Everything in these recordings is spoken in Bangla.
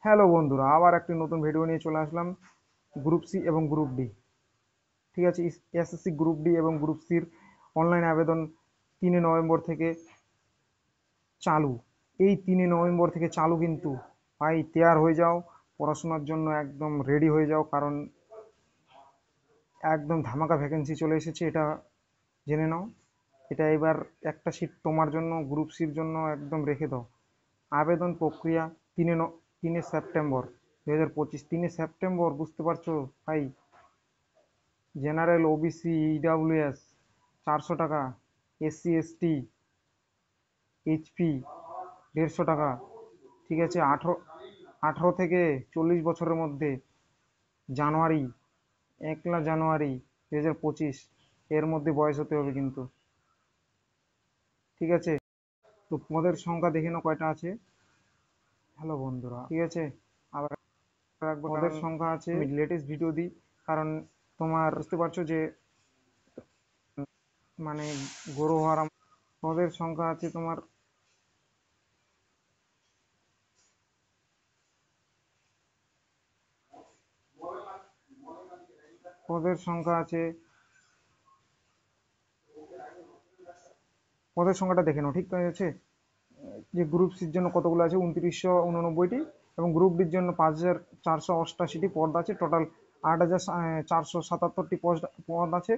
হ্যালো বন্ধুরা, আবার একটি নতুন ভিডিও নিয়ে চলে আসলাম। গ্রুপ সি এবং গ্রুপ ডি, ঠিক আছে। এসএসসি গ্রুপ ডি এবং গ্রুপ সির অনলাইন আবেদন 3 নভেম্বর থেকে চালু। এই 3 নভেম্বর থেকে চালু, কিন্তু ভাই তৈয়ার হয়ে যাও, পড়াশোনার জন্য একদম রেডি হয়ে যাও, কারণ একদম ধামাকা ভ্যাকেন্সি চলে এসেছে, এটা জেনে নাও। এটা এবার একটা সিট তোমার জন্য, গ্রুপ সির জন্য একদম রেখে দাও। আবেদন প্রক্রিয়া 3 সেপ্টেম্বর 2025, 3 সেপ্টেম্বর, বুঝতে পারছো ভাই? জেনারেল, ওবিসি, ইডাব্লিউএস 400 টাকা, এসসি এসটি, এইচপি 150 টাকা, ঠিক আছে। 18 থেকে 40 বছরের মধ্যে, জানুয়ারি, 1 জানুয়ারি 2025 এর মধ্যে বয়স হতে হবে কিন্তু, ঠিক আছে। তো পদের সংখ্যা দেখে নাও কয়টা আছে। হ্যালো বন্ধুরা, ঠিক আছে। আবার রাখবো, পদের সংখ্যা আছে, আমি লেটেস্ট ভিডিও দিই, কারণ তোমার বুঝতে পারছো যে মানে গরু হারাম। পদের সংখ্যা আছে তোমার, পদের সংখ্যা আছে, পদের সংখ্যাটা দেখে নাও, ঠিক আছে। যে গ্রুপ সির জন্য কতগুলো আছে, 2989টি, এবং গ্রুপ ডির জন্য 5488টি পদ আছে টোটাল। 8477টি পদ আছে।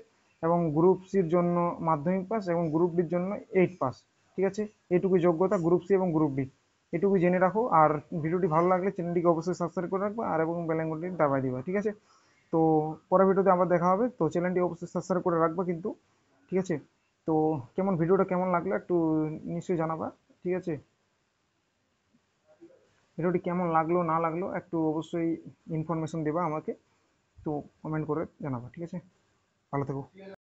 এবং গ্রুপ সির জন্য মাধ্যমিক পাস, এবং গ্রুপ ডির জন্য 8 পাস, ঠিক আছে। এইটুকু যোগ্যতা গ্রুপ সি এবং গ্রুপ ডি, এটুকু জেনে রাখো। আর ভিডিওটি ভালো লাগলে চ্যানেলটিকে অবশ্যই সাবস্ক্রাইব করে রাখবে, আর এবং বেল আইকনটি দাবাই দিবা, ঠিক আছে। তো পরের ভিডিওতে আবার দেখা হবে, তো চ্যানেলটি অবশ্যই সাবস্ক্রাইব করে রাখবা কিন্তু, ঠিক আছে। তো ভিডিওটা কেমন লাগলো একটু নিশ্চয়ই জানাবা, ঠিক আছে। ভিডিওটি কেমন লাগলো না লাগলো একটু অবশ্যই ইনফরমেশন দেবা আমাকে, তো কমেন্ট করে জানাবা, ঠিক আছে। ভালো থেকো।